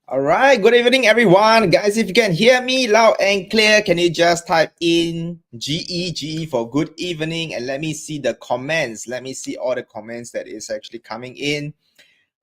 All right, good evening, everyone. Guys, if you can hear me loud and clear, can you just type in GE for good evening and let me see the comments. Let me see all the comments that is actually coming in.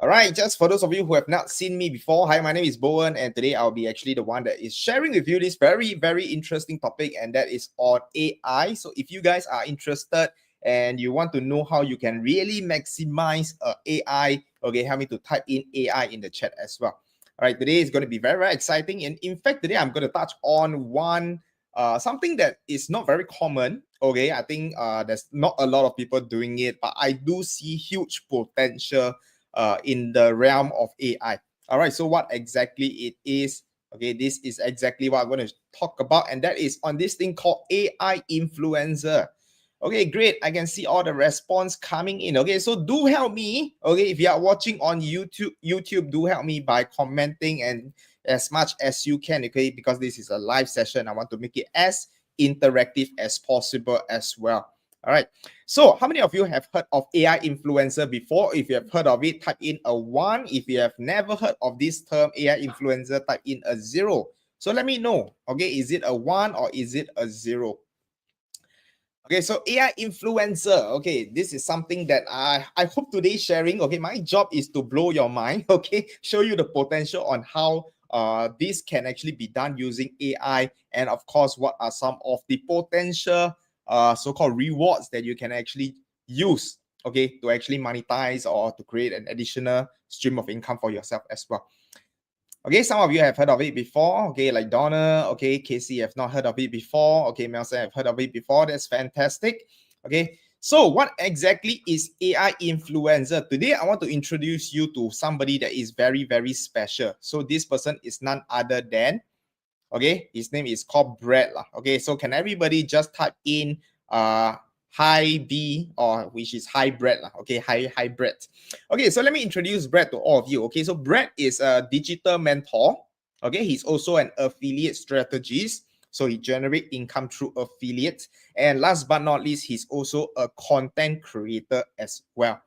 All right, just for those of you who have not seen me before, hi, my name is Borwen, and today I'll be actually the one that is sharing with you this very, very interesting topic, and that is on AI. So if you guys are interested and you want to know how you can really maximize AI, okay, help me to type in AI in the chat as well. All right, today is going to be very, very exciting. And in fact, today I'm going to touch on something that is not very common. Okay, I think there's not a lot of people doing it, but I do see huge potential in the realm of AI. All right, so what exactly it is? Okay, this is exactly what I'm going to talk about, and that is on this thing called AI influencer. Okay, great. I can see all the response coming in. Okay, so do help me. Okay, if you are watching on YouTube, do help me by commenting and as much as you can. Okay, because this is a live session, I want to make it as interactive as possible as well. All right. So, how many of you have heard of AI influencer before? If you have heard of it, type in a 1. If you have never heard of this term, AI influencer, type in a 0. So, let me know. Okay, is it a 1 or is it a 0? Okay, so AI influencer. Okay, this is something that I hope today sharing. Okay, my job is to blow your mind. Okay, show you the potential on how this can actually be done using AI, and of course, what are some of the potential so-called rewards that you can actually use. Okay, to actually monetize or to create an additional stream of income for yourself as well. Okay, some of you have heard of it before. Okay, like Donna. Okay, Casey have not heard of it before. Okay, Melson have heard of it before. That's fantastic. Okay, so what exactly is AI influencer? Today, I want to introduce you to somebody that is very, very special. So this person is none other than, okay, his name is called Brett. Okay, so can everybody just type in hi B, or which is hi Brett. Okay, hi Brett. Okay, so let me introduce Brett to all of you. Okay, so Brett is a digital mentor. Okay, he's also an affiliate strategist. So he generates income through affiliates. And last but not least, he's also a content creator as well.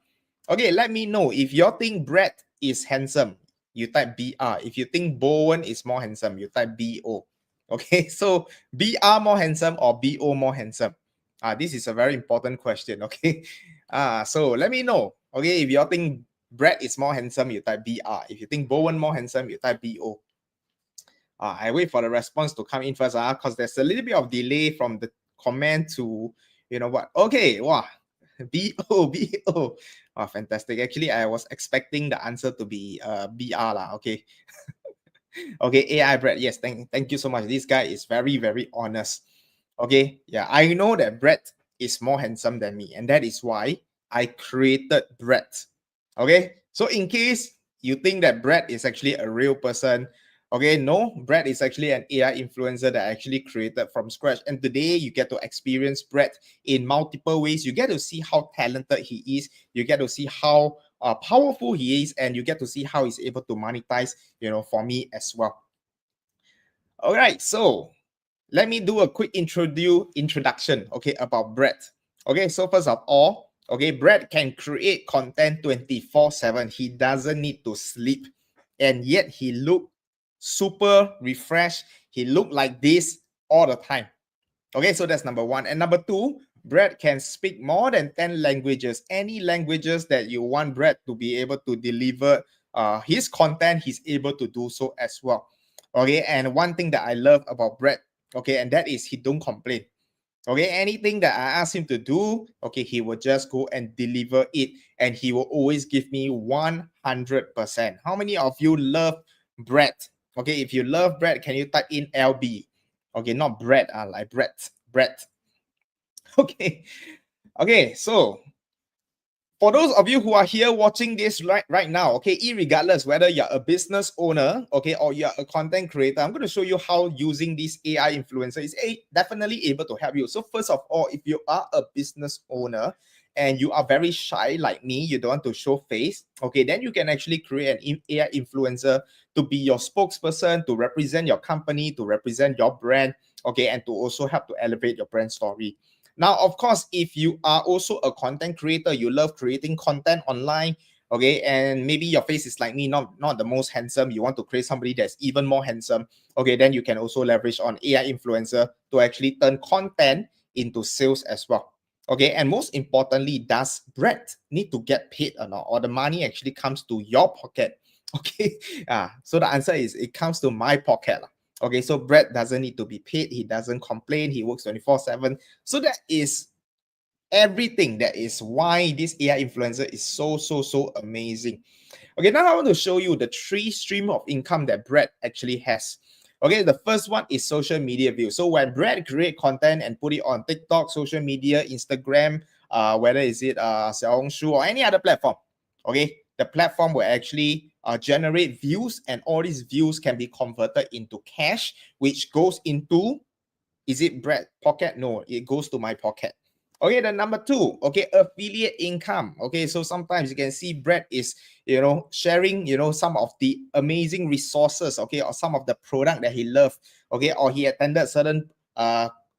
Okay, let me know if you think Brett is handsome, you type BR. If you think Bowen is more handsome, you type BO. Okay, so BR more handsome or BO more handsome? This is a very important question. Okay, so let me know. Okay, if you think Brett is more handsome, you type BR. If you think Bowen more handsome, you type BO. I wait for the response to come in first, because there's a little bit of delay from the comment to, you know what? Okay, wow, BO, BO. Oh, fantastic. Actually, I was expecting the answer to be BR lah. Okay. Okay, AI Brett. Yes, thank you so much. This guy is very, very honest. Okay. Yeah, I know that Brett is more handsome than me, and that is why I created Brett. Okay. So in case you think that Brett is actually a real person, okay, no, Brett is actually an AI influencer that I actually created from scratch. And today you get to experience Brett in multiple ways. You get to see how talented he is. You get to see how powerful he is, and you get to see how he's able to monetize, for me as well. All right, so let me do a quick introduction, okay, about Brett. Okay, so first of all, okay, Brett can create content 24/7. He doesn't need to sleep, and yet he look super refreshed. He look like this all the time. Okay, so that's number one. And number two, Brett can speak more than 10 languages. Any languages that you want Brett to be able to deliver his content, he's able to do so as well. Okay, and one thing that I love about Brett, okay, and that is he don't complain. Okay, anything that I ask him to do, okay, he will just go and deliver it, and he will always give me 100%. How many of you love Brett? Okay, if you love Brett, can you type in LB? Okay, not Brett, like Brett. Okay, okay, so for those of you who are here watching this right now, okay, irregardless whether you're a business owner, okay, or you're a content creator, I'm going to show you how using this AI influencer is definitely able to help you. So first of all, if you are a business owner and you are very shy like me, you don't want to show face, okay, then you can actually create an AI influencer to be your spokesperson, to represent your company, to represent your brand, okay, and to also help to elevate your brand story. Now, of course, if you are also a content creator, you love creating content online, okay, and maybe your face is like me, not the most handsome, you want to create somebody that's even more handsome, okay, then you can also leverage on AI influencer to actually turn content into sales as well. Okay, and most importantly, does Brett need to get paid or not, or the money actually comes to your pocket? Okay, so the answer is it comes to my pocket. Okay, so Brett doesn't need to be paid, he doesn't complain, he works 24/7. So that is everything. That is why this AI influencer is so amazing. Okay, now I want to show you the 3 stream of income that Brett actually has. Okay, the first one is social media views. So when Brett create content and put it on TikTok, social media, Instagram, whether is it Xiaohongshu or any other platform, okay, the platform will actually generate views, and all these views can be converted into cash, which goes into, is it Brett pocket? No, it goes to my pocket. Okay, the number 2, okay, affiliate income. Okay, so sometimes you can see Brett is, sharing, some of the amazing resources, okay, or some of the product that he loved, okay, or he attended certain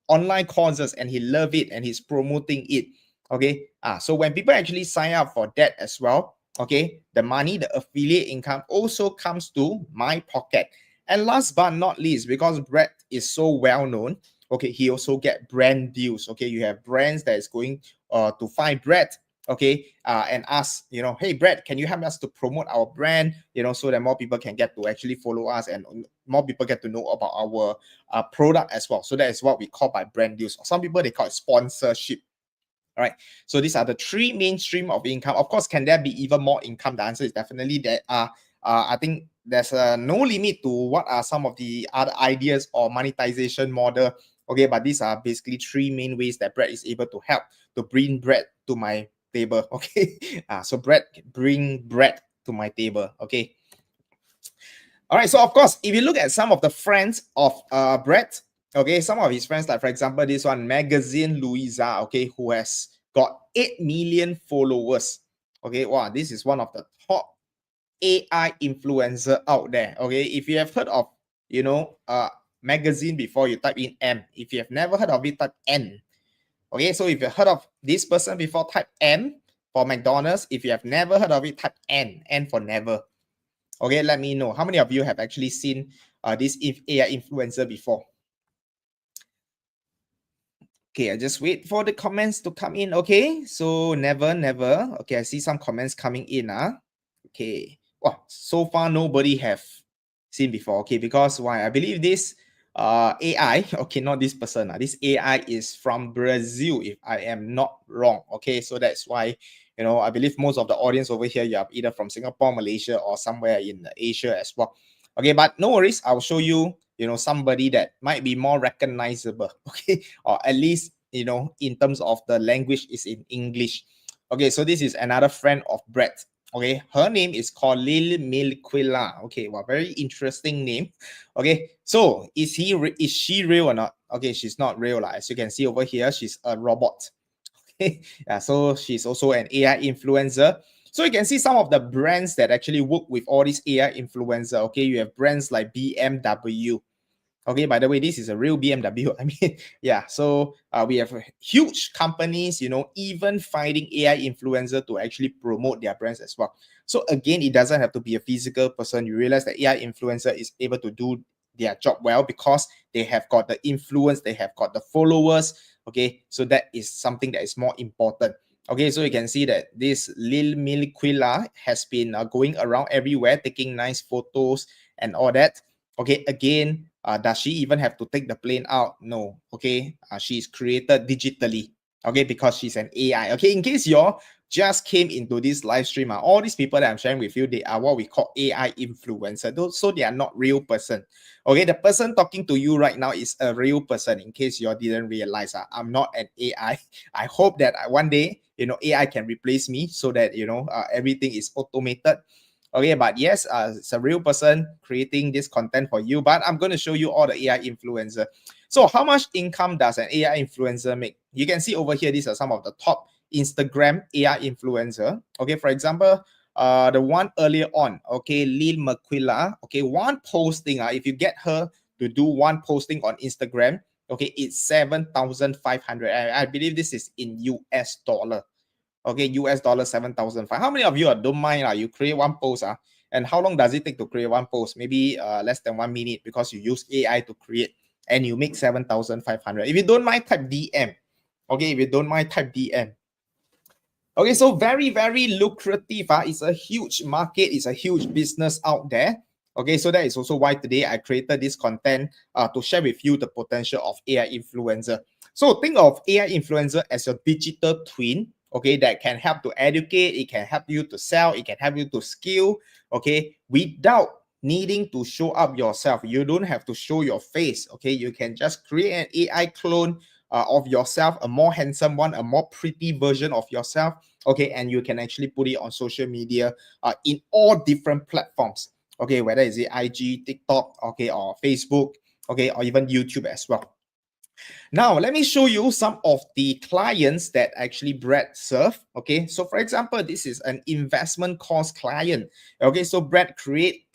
online courses and he loved it and he's promoting it. Okay, so when people actually sign up for that as well, okay, the money, the affiliate income also comes to my pocket. And last but not least, because Brett is so well known, okay, he also get brand deals. Okay, you have brands that is going to find Brett, okay, and ask, hey Brett, can you help us to promote our brand, so that more people can get to actually follow us and more people get to know about our product as well. So that is what we call by brand deals. Some people, they call it sponsorship. All right, so these are the 3 main stream of income. Of course, can there be even more income? The answer is definitely that. I think there's no limit to what are some of the other ideas or monetization model. Okay, but these are basically 3 main ways that Brett is able to help to bring bread to my table. Okay, so Brett bring bread to my table. Okay. All right, so of course, if you look at some of the friends of Brett, okay, some of his friends, like for example, this one, Magazine Louisa, okay, who has got 8 million followers. Okay, wow, this is one of the top AI influencer out there. Okay, if you have heard of, magazine before, you type in M. If you have never heard of it, type N. Okay, so if you heard of this person before, type M for McDonald's. If you have never heard of it, type N for never. Okay, let me know how many of you have actually seen this AI influencer before. Okay, I just wait for the comments to come in. Okay, so never. Okay, I see some comments coming in. Okay, well, so far nobody have seen before. Okay, because why? I believe this AI, okay, not this person. This AI is from Brazil, if I am not wrong. Okay, so that's why, I believe most of the audience over here, you are either from Singapore, Malaysia, or somewhere in Asia as well. Okay, but no worries. I'll show you, somebody that might be more recognizable. Okay, or at least, in terms of the language is in English. Okay, so this is another friend of Brett. Okay, her name is called Lil Milquilla. Okay, well, very interesting name. Okay, so is she real or not? Okay, she's not real. As you can see over here, she's a robot. Okay, yeah, so she's also an AI influencer. So you can see some of the brands that actually work with all these AI influencer. Okay, you have brands like BMW. Okay, by the way, this is a real BMW. I mean, yeah, so we have huge companies, even finding AI influencer to actually promote their brands as well. So again, it doesn't have to be a physical person. You realize that AI influencer is able to do their job well because they have got the influence, they have got the followers. Okay, so that is something that is more important. Okay, so you can see that this Lil Milquilla has been going around everywhere, taking nice photos and all that. Okay, again, does she even have to take the plane out? No. Okay, she's created digitally. Okay, because she's an AI. Okay, in case you're just came into this live stream, all these people that I'm sharing with you, they are what we call AI influencer. So they are not real person. Okay, the person talking to you right now is a real person. In case you didn't realize, I'm not an AI. I hope that one day, AI can replace me so that everything is automated. Okay, but yes, it's a real person creating this content for you, but I'm going to show you all the AI influencer. So how much income does an AI influencer make? You can see over here, these are some of the top Instagram AI influencer. Okay, for example, the one earlier on, okay, Lil Maquilla, okay, one posting, if you get her to do one posting on Instagram, okay, it's 7,500. I believe this is in US dollar. Okay, US dollar 7,005. How many of you don't mind you create one post and how long does it take to create one post? Maybe less than 1 minute because you use AI to create and you make 7,500. If you don't mind, type DM. Okay, if you don't mind, type DM. Okay, so very, very lucrative. It's a huge market. It's a huge business out there. Okay, so that is also why today I created this content to share with you the potential of AI influencer. So think of AI influencer as your digital twin, okay, that can help to educate, it can help you to sell, it can help you to skill, okay, without needing to show up yourself. You don't have to show your face, okay? You can just create an AI clone of yourself, a more handsome one, a more pretty version of yourself, okay, and you can actually put it on social media in all different platforms, okay, whether it's IG, TikTok, okay, or Facebook, okay, or even YouTube as well. Now, let me show you some of the clients that actually Brett serve. Okay, so for example, this is an investment course client. Okay, so Brett create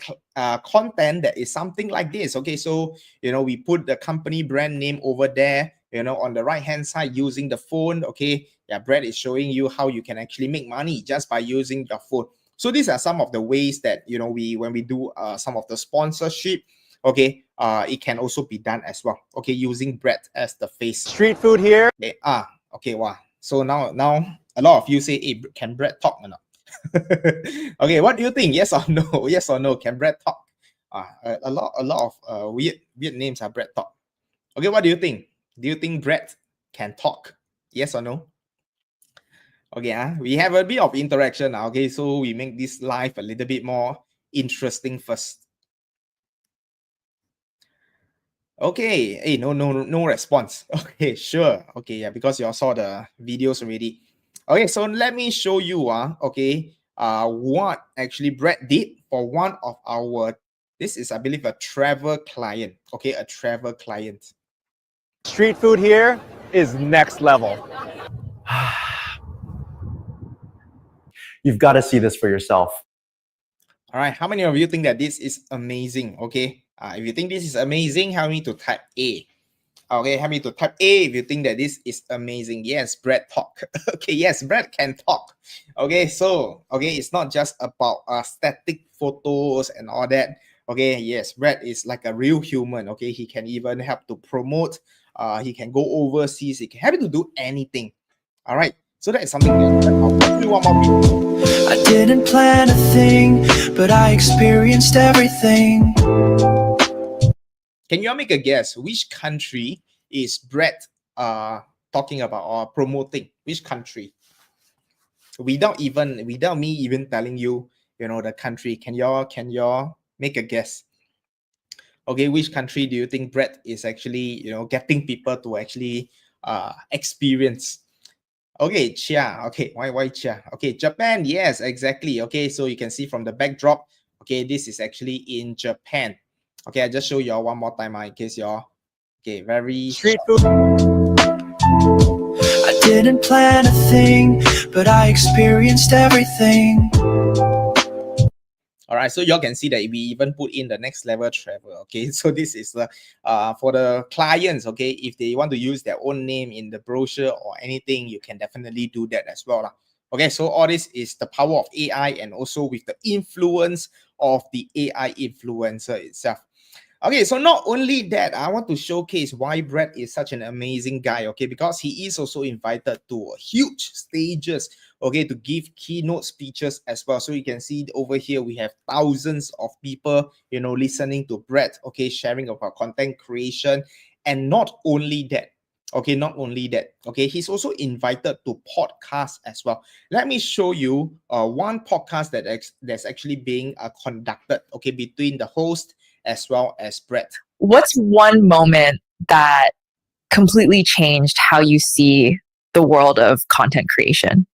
content that is something like this. Okay, so we put the company brand name over there. On the right hand side using the phone. Okay, yeah, Brett is showing you how you can actually make money just by using your phone. So these are some of the ways that when we do some of the sponsorship. Okay, it can also be done as well. Okay, using Brett as the face. Street food here. Okay, okay, wow. So now a lot of you say, hey, can Brett talk or not? Okay, what do you think? Yes or no? Yes or no? Can Brett talk? A lot of weird names are Brett talk. Okay, what do you think? Do you think Brett can talk? Yes or no? Okay, we have a bit of interaction. Okay, so we make this live a little bit more interesting first. Okay, hey, no response. Okay, sure. Okay, yeah, because you all saw the videos already. Okay, so let me show you what actually Brett did for one of our, this is I believe a travel client. Okay, a travel client. Street food here is next level. You've got to see this for yourself. All right, how many of you think that this is amazing? Okay, if you think this is amazing, help me to type A. Okay, help me to type A if you think that this is amazing. Yes, Brett talk. Okay, yes, Brett can talk. Okay, so it's not just about static photos and all that. Okay, yes, Brett is like a real human. Okay, he can even help to promote. He can go overseas. He can help you to do anything. All right, so that is something that I'll do one more video. I didn't plan a thing, but I experienced everything. Can you all make a guess which country is Brett talking about or promoting? Which country? Without me even telling you, the country. Can y'all make a guess? Okay, which country do you think Brett is actually, getting people to actually experience? Okay, Chia. Okay, why Chia? Okay, Japan. Yes, exactly. Okay, so you can see from the backdrop. Okay, this is actually in Japan. Okay, I just show y'all one more time in case y'all. Okay, very street food. I didn't plan a thing, but I experienced everything. All right, so y'all can see that we even put in the next level travel. Okay, so this is for the clients. Okay, if they want to use their own name in the brochure or anything, you can definitely do that as well. Okay, so all this is the power of AI and also with the influence of the AI influencer itself. Okay, so not only that, I want to showcase why Brett is such an amazing guy, okay, because he is also invited to huge stages, okay, to give keynote speeches as well. So you can see over here, we have thousands of people, listening to Brett, okay, sharing about content creation. And not only that, okay, he's also invited to podcasts as well. Let me show you one podcast that's actually being conducted, okay, between the host as well as Brett. What's one moment that completely changed how you see the world of content creation?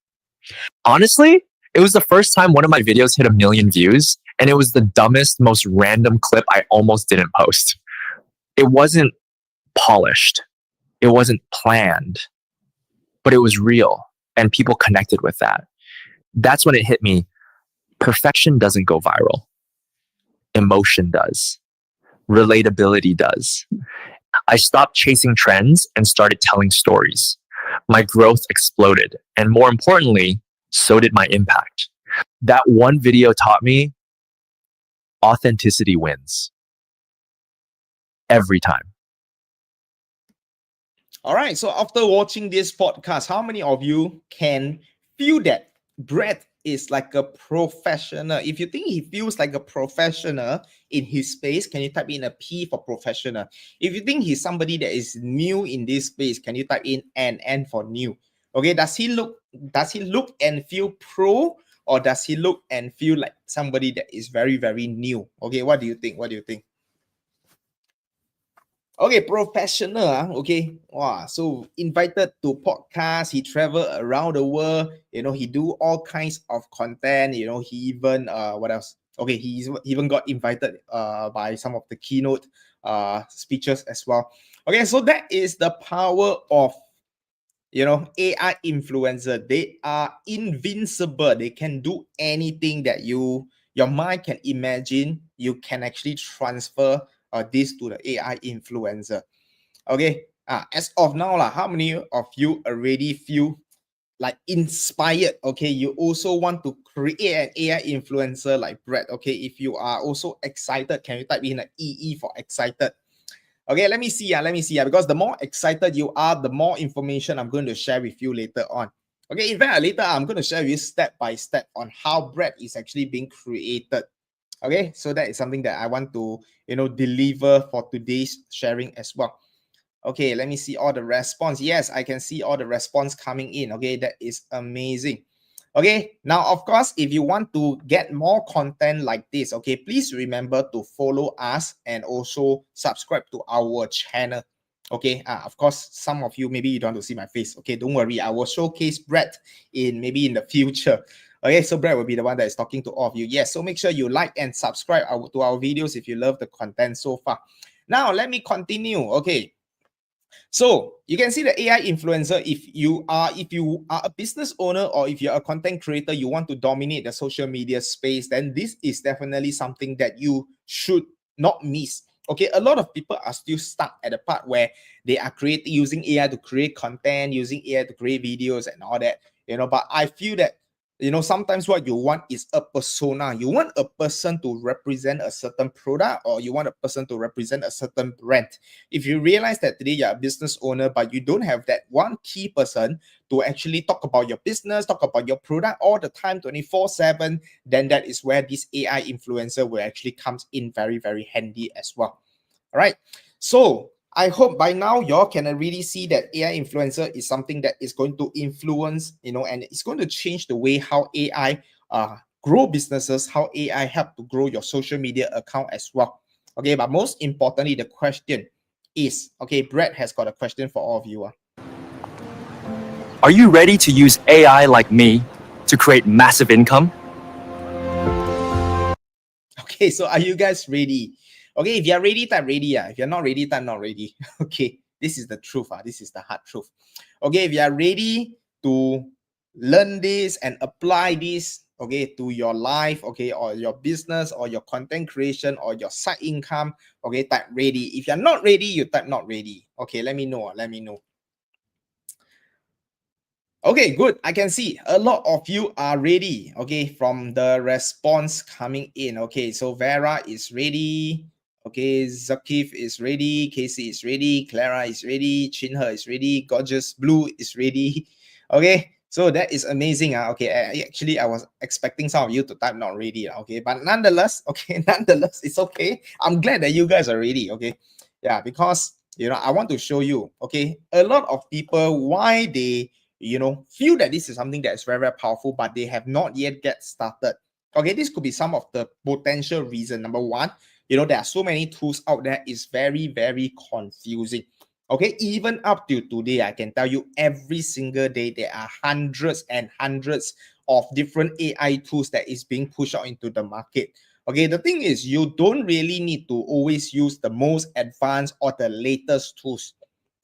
Honestly, it was the first time one of my videos hit 1 million views, and it was the dumbest, most random clip I almost didn't post. It wasn't polished. It wasn't planned, but it was real, and people connected with that. That's when it hit me. Perfection doesn't go viral. Emotion does. Relatability does. I stopped chasing trends and started telling stories. My growth exploded. And more importantly, so did my impact. That one video taught me authenticity wins every time. All right. So after watching this podcast, how many of you can feel that Brett is like a professional? If you think he feels like a professional in his space, can you type in a P for professional? If you think he's somebody that is new in this space, can you type in an N for new? Okay. Does he look and feel pro, or does he look and feel like somebody that is very, very new? Okay. What do you think? What do you think? Okay, professional. Okay. Wow. So invited to podcast. He travel around the world. He do all kinds of content. He even what else? Okay, he even got invited by some of the keynote speeches as well. Okay, so that is the power of AI influencer. They are invincible. They can do anything that your mind can imagine. You can actually transfer this to the AI influencer. Okay. As of now, how many of you already feel like inspired? Okay, you also want to create an AI influencer like Brett. Okay, if you are also excited, can you type in an EE for excited? Okay, let me see. Because the more excited you are, the more information I'm going to share with you later on. Okay, in fact, later I'm going to share with you step by step on how Brett is actually being created. Okay, so that is something that I want to, deliver for today's sharing as well. Okay, let me see all the response. Yes, I can see all the response coming in. Okay, that is amazing. Okay, now, of course, if you want to get more content like this, okay, please remember to follow us and also subscribe to our channel. Okay, of course, some of you, maybe you don't want to see my face. Okay, don't worry. I will showcase Brett maybe in the future. Okay, so Brett will be the one that is talking to all of you. Yes, so make sure you like and subscribe to our videos if you love the content so far. Now, let me continue. Okay. So you can see the AI influencer. If you are a business owner, or if you're a content creator, you want to dominate the social media space, then this is definitely something that you should not miss. Okay, a lot of people are still stuck at the part where they are using AI to create content, using AI to create videos and all that. But I feel that sometimes what you want is a persona. You want a person to represent a certain product, or you want a person to represent a certain brand. If you realize that today you're a business owner, but you don't have that one key person to actually talk about your business, talk about your product all the time, 24/7, then that is where this AI influencer will actually comes in very, very handy as well. All right. So I hope by now y'all can really see that AI influencer is something that is going to influence, and it's going to change the way how AI grow businesses, how AI help to grow your social media account as well. Okay, but most importantly, the question is, okay, Brett has got a question for all of you. Are you ready to use AI like me to create massive income? Okay, so are you guys ready? Okay, if you're ready, type ready. If you're not ready, type not ready. Okay, this is the truth. This is the hard truth. Okay, if you are ready to learn this and apply this, okay, to your life, okay, or your business, or your content creation, or your side income, okay, type ready. If you're not ready, you type not ready. Okay, let me know. Okay, good. I can see a lot of you are ready. Okay, from the response coming in. Okay, so Vera is ready. Okay, Zakif is ready. Casey is ready. Clara is ready. Chinhe is ready. Gorgeous Blue is ready. Okay, so that is amazing. Okay, I was expecting some of you to type not ready. Okay, but nonetheless, it's okay. I'm glad that you guys are ready. Okay, yeah, because I want to show you. Okay, a lot of people, why they feel that this is something that is very, very powerful, but they have not yet get started. Okay, this could be some of the potential reason. Number one, there are so many tools out there. It's very, very confusing. Okay, even up to today, I can tell you every single day there are hundreds and hundreds of different AI tools that is being pushed out into the market. Okay, the thing is, you don't really need to always use the most advanced or the latest tools.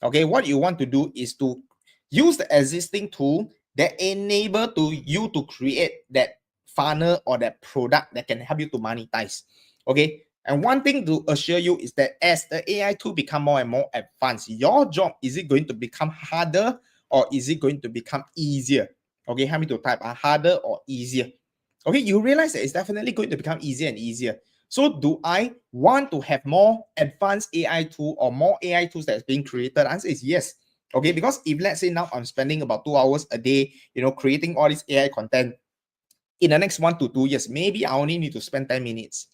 Okay, what you want to do is to use the existing tool that enable you to create that funnel or that product that can help you to monetize. Okay, and one thing to assure you is that as the AI tool become more and more advanced, your job, is it going to become harder, or is it going to become easier? Okay, help me to type harder or easier. Okay, you realize that it's definitely going to become easier and easier. So do I want to have more advanced AI tool or more AI tools that's being created? The answer is yes. Okay, because if let's say now I'm spending about 2 hours a day, creating all this AI content, in the next 1 to 2 years, maybe I only need to spend 10 minutes.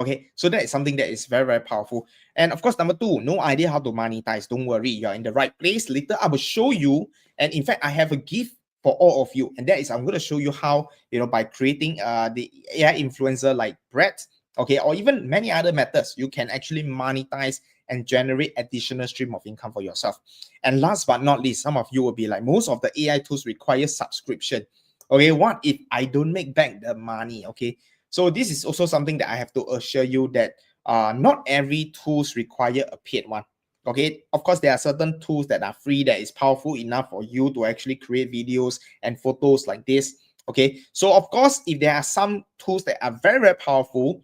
Okay, so that is something that is very, very powerful. And of course, number 2, no idea how to monetize. Don't worry, you're in the right place. Later, I will show you. And in fact, I have a gift for all of you. And that is, I'm going to show you how, by creating the AI influencer like Brett, okay, or even many other methods, you can actually monetize and generate additional stream of income for yourself. And last but not least, some of you will be like, most of the AI tools require subscription. Okay, what if I don't make back the money? Okay, so this is also something that I have to assure you that not every tools require a paid one. Okay, of course, there are certain tools that are free that is powerful enough for you to actually create videos and photos like this. Okay, so of course, if there are some tools that are very, very powerful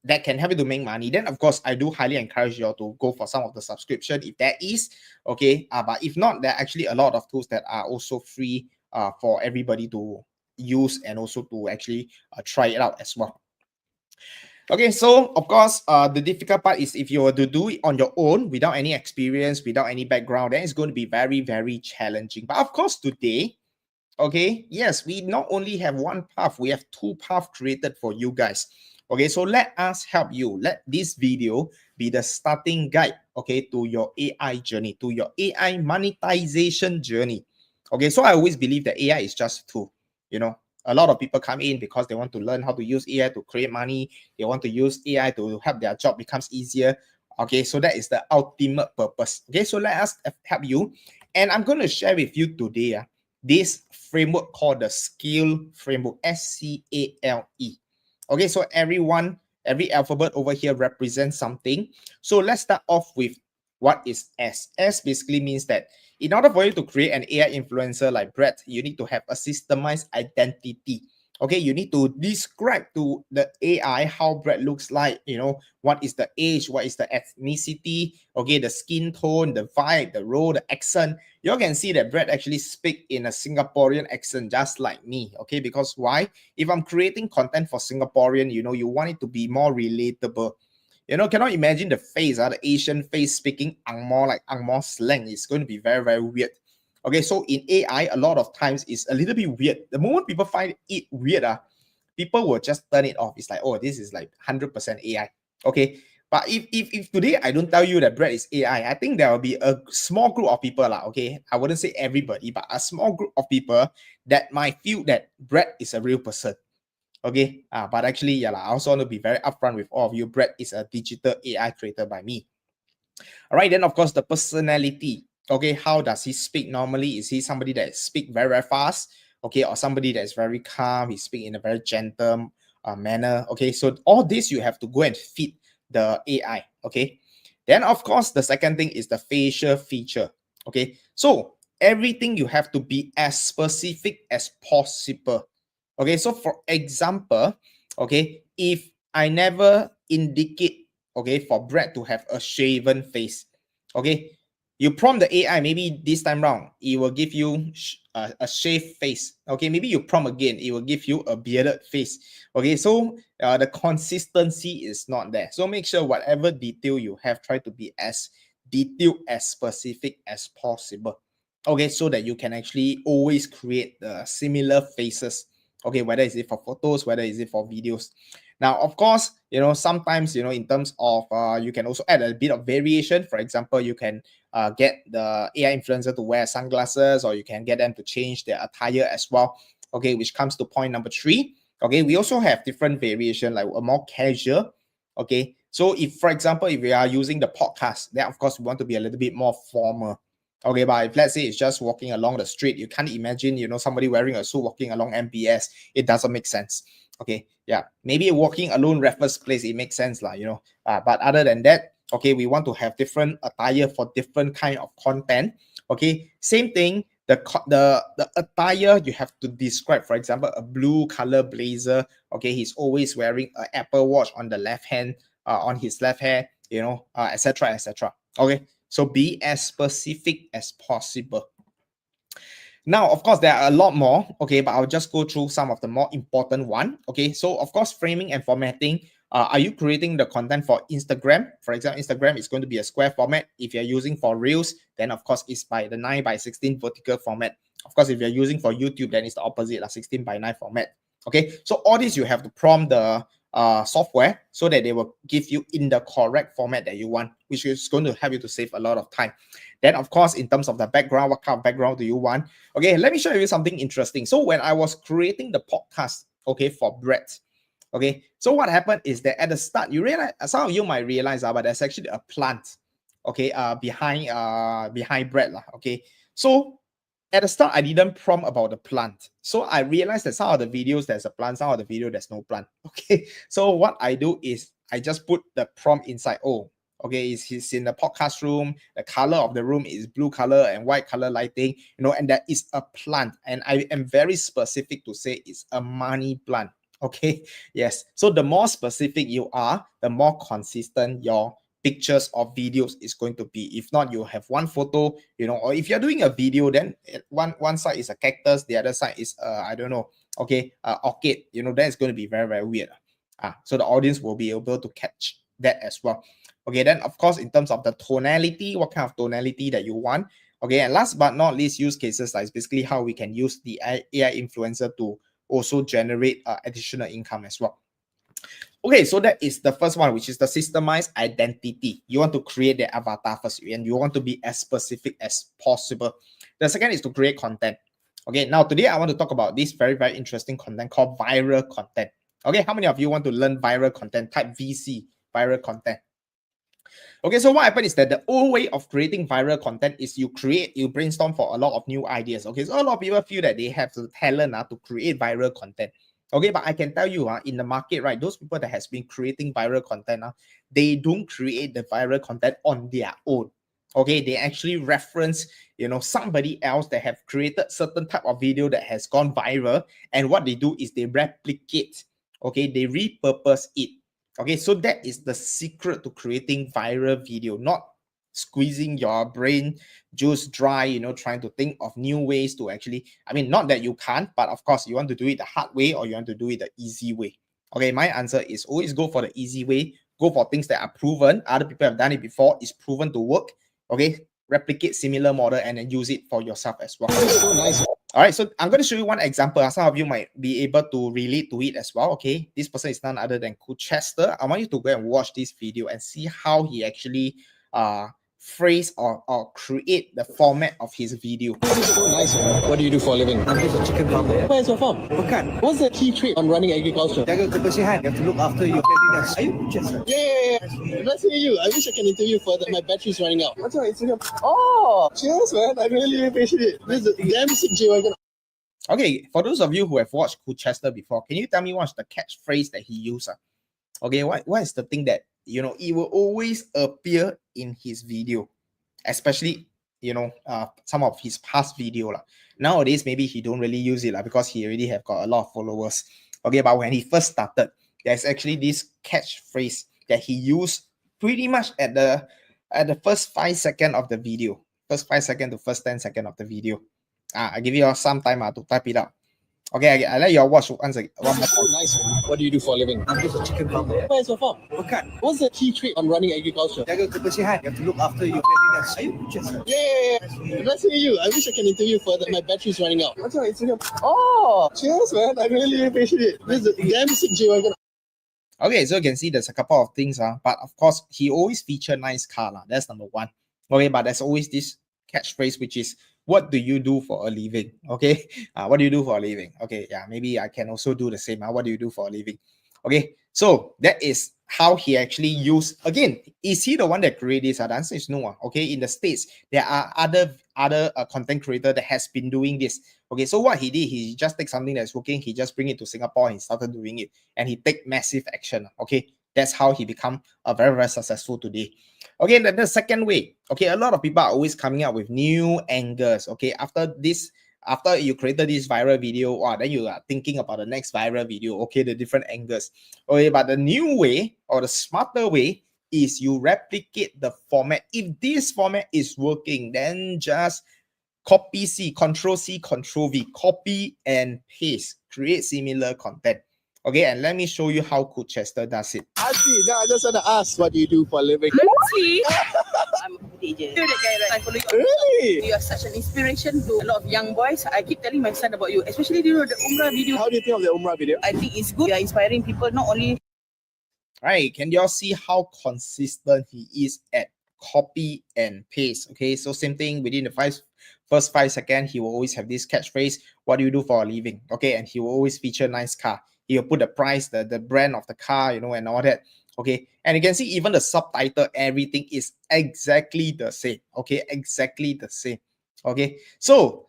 that can help you to make money, then of course, I do highly encourage you to go for some of the subscription if that is. Okay, but if not, there are actually a lot of tools that are also free for everybody to use and also to actually try it out as well. Okay, so of course, the difficult part is if you were to do it on your own without any experience, without any background, then it's going to be very, very challenging. But of course, today, okay, yes, we not only have one path, we have 2 paths created for you guys. Okay, so let us help you. Let this video be the starting guide, okay, to your AI journey, to your AI monetization journey. Okay, so I always believe that AI is just a tool. A lot of people come in because they want to learn how to use AI to create money. They want to use AI to help their job becomes easier. Okay, so that is the ultimate purpose. Okay, so let us help you. And I'm going to share with you today this framework called the S.C.A.L.E framework, S.C.A.L.E. Okay, so every alphabet over here represents something. So let's start off with what is S. S basically means that in order for you to create an AI influencer like Brett, you need to have a systemized identity. Okay, you need to describe to the AI how Brett looks like, what is the age, what is the ethnicity, okay, the skin tone, the vibe, the role, the accent. You can see that Brett actually speak in a Singaporean accent just like me, okay, because why? If I'm creating content for Singaporean, you want it to be more relatable. Cannot imagine the face, the Asian face speaking Angmo, like Angmo slang. It's going to be very, very weird. Okay, so in AI, a lot of times it's a little bit weird. The moment people find it weird, people will just turn it off. It's like, oh, this is like 100% AI. Okay, but if today I don't tell you that Brett is AI, I think there will be a small group of people, okay? I wouldn't say everybody, but a small group of people that might feel that Brett is a real person. Okay, but actually, yeah, I also want to be very upfront with all of you. Brett is a digital AI created by me. All right, then of course the personality. Okay, how does he speak normally? Is he somebody that speak very, very fast? Okay, or somebody that's very calm? He speak in a very gentle manner. Okay, so all this you have to go and feed the AI. Okay, then of course the second thing is the facial feature. Okay, so everything you have to be as specific as possible. Okay, so for example, okay, if I never indicate, okay, for Brett to have a shaven face, okay, you prompt the AI, maybe this time round, it will give you a shaved face. Okay, maybe you prompt again, it will give you a bearded face. Okay, so the consistency is not there. So make sure whatever detail you have, try to be as detailed, as specific as possible. Okay, so that you can actually always create the similar faces. Okay, whether is it for photos, whether is it for videos. Now, of course, sometimes, in terms of, you can also add a bit of variation. For example, you can get the AI influencer to wear sunglasses, or you can get them to change their attire as well. Okay, which comes to point number 3. Okay, we also have different variation, like a more casual. Okay, so if, for example, if we are using the podcast, then of course we want to be a little bit more formal. Okay, but if let's say it's just walking along the street, you can't imagine, somebody wearing a suit walking along MBS. It doesn't make sense. Okay, yeah, maybe walking alone Raffles Place, it makes sense, but other than that, okay, we want to have different attire for different kind of content. Okay, same thing. The attire you have to describe. For example, a blue color blazer. Okay, he's always wearing an Apple Watch on the left hand, on his left hair. Etc. Okay, so be as specific as possible. Now, of course, there are a lot more, okay, but I'll just go through some of the more important one, okay? So, of course, framing and formatting. Are you creating the content for Instagram? For example, Instagram is going to be a square format. If you're using for Reels, then of course it's by the 9:16 vertical format. Of course, if you're using for YouTube, then it's the opposite, a 16:9 format. Okay, so all this you have to prompt the software so that they will give you in the correct format that you want, which is going to help you to save a lot of time. Then, of course, in terms of the background, what kind of background do you want? Okay, let me show you something interesting. So when I was creating the podcast, okay, for Brett, okay, so what happened is that at the start, you realize, some of you might realize, but there's actually a plant, okay, behind Brett, okay. So at the start, I didn't prompt about the plant. So I realized that some of the videos there's a plant, some of the video there's no plant. Okay. So what I do is I just put the prompt inside. Oh, okay, he's in the podcast room. The color of the room is blue color and white color lighting, and that is a plant. And I am very specific to say it's a money plant. Okay. Yes. So the more specific you are, the more consistent your pictures or videos is going to be. If not, you have one photo, or if you're doing a video, then one side is a cactus, the other side is I don't know, okay, orchid, then it's going to be very, very weird. So the audience will be able to catch that as well. Okay, then of course, in terms of the tonality, what kind of tonality that you want. Okay, and last but not least, use cases is basically how we can use the AI influencer to also generate additional income as well. Okay, so that is the first one, which is the systemized identity. You want to create the avatar first, and you want to be as specific as possible. The second is to create content. Okay, now today I want to talk about this very, very interesting content called viral content. Okay, how many of you want to learn viral content? Type VC, viral content. Okay, so what happened is that the old way of creating viral content is you brainstorm for a lot of new ideas. Okay, so a lot of people feel that they have the talent to create viral content. Okay, but I can tell you, in the market, right, those people that has been creating viral content, they don't create the viral content on their own. Okay, they actually reference, somebody else that have created certain type of video that has gone viral, and what they do is they replicate. Okay, they repurpose it. Okay, so that is the secret to creating viral video, not squeezing your brain juice dry, trying to think of new ways to actually, not that you can't, but of course you want to do it the hard way or you want to do it the easy way. Okay, my answer is always go for the easy way. Go for things that are proven. Other people have done it before. It's proven to work. Okay, replicate similar model and then use it for yourself as well. Nice. All right, so I'm going to show you one example. Some of you might be able to relate to it as well. Okay, this person is none other than Chester. I want you to go and watch this video and see how he actually phrase or create the format of his video. Nice. What do you do for a living? I'm just a chicken farmer. Where's your farm? Bukan. What's the key trait on running agriculture? Jaga kebersihan. You have to look after your cleanliness. Are you Chester? Yeah. Nice to meet you. I wish I can interview further. My battery's running out. What's your Instagram? Oh, cheers, man. I really appreciate it. This is a damn sick G-Wagon. Okay, for those of you who have watched Chester before, can you tell me what's the catchphrase that he used? Okay, what is the thing that, it will always appear in his video, especially, some of his past video. Nowadays, maybe he don't really use it because he already have got a lot of followers. Okay, but when he first started, there's actually this catchphrase that he used pretty much at the first 5 seconds of the video. First 5 seconds to first 10 seconds of the video. I give you all some time to type it out. Okay, I let you all watch once again. Nice. What do you do for a living? I'm just a chicken farmer. Where's your farm? Bukan. What's the key trait on running agriculture? Jaga kebersihan. You have to look after your cleanliness. Are you Chester? Yeah. Nice to meet you. I wish I can interview further. My battery's running out. What's your Instagram? Oh, cheers, man. I really appreciate it. This is a damn sick G-Wagon. Okay, so you can see there's a couple of things, but of course, he always feature nice car. That's number one. Okay, but there's always this catchphrase, which is, what do you do for a living? Okay, what do you do for a living? Okay, yeah, maybe I can also do the same. What do you do for a living? Okay, so that is how he actually used. Again, is he the one that created this? The answer is no. Okay, in the States, there are other content creator that has been doing this. Okay, so what he did, he just take something that's working, he just bring it to Singapore and he started doing it, and he take massive action. Okay, that's how he become a very, very successful today. Okay, then the second way, okay, a lot of people are always coming up with new angles. Okay, after you created this viral video, then you are thinking about the next viral video. Okay, the different angles. Okay, but the new way or the smarter way is you replicate the format. If this format is working, then just Copy C, Control C, Control V, copy and paste, create similar content. Okay, and let me show you how Colchester does it. Auntie, now I just want to ask, what do you do for a living? See, I'm a food agent. You're that guy, right? I follow you. Really? You are such an inspiration to a lot of young boys. I keep telling my son about you, especially the Umrah video. How do you think of the Umrah video? I think it's good. You are inspiring people, not only Right, can y'all see how consistent he is at copy and paste? Okay, so same thing within the first 5 seconds, he will always have this catchphrase, what do you do for a living? Okay, and he will always feature nice car. He will put the price, the brand of the car, you know, and all that. Okay, and you can see even the subtitle, everything is exactly the same. Okay, exactly the same. Okay, so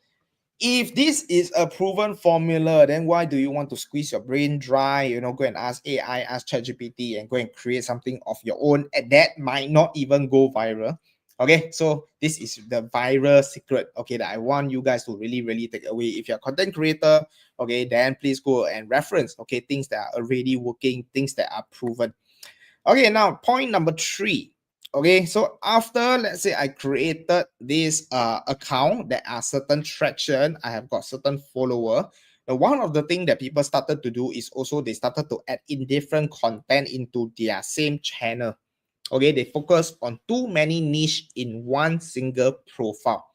if this is a proven formula, then why do you want to squeeze your brain dry? You know, go and ask AI, ask ChatGPT, and go and create something of your own, and that might not even go viral. Okay, so this is the viral secret, okay, that I want you guys to really, really take away. If you're a content creator, okay, then please go and reference, okay, things that are already working, things that are proven. Okay, now point number 3. Okay, so after, let's say I created this account that are certain traction, I have got certain follower. Now, one of the things that people started to do is also they started to add in different content into their same channel. Okay, they focus on too many niche in one single profile.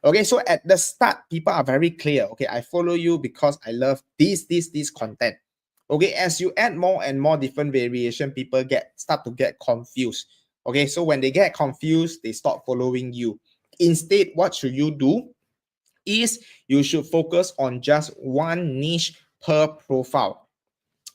Okay, so at the start, people are very clear. Okay, I follow you because I love this content. Okay, as you add more and more different variation, people start to get confused. Okay, so when they get confused, they stop following you. Instead, what should you do is you should focus on just one niche per profile.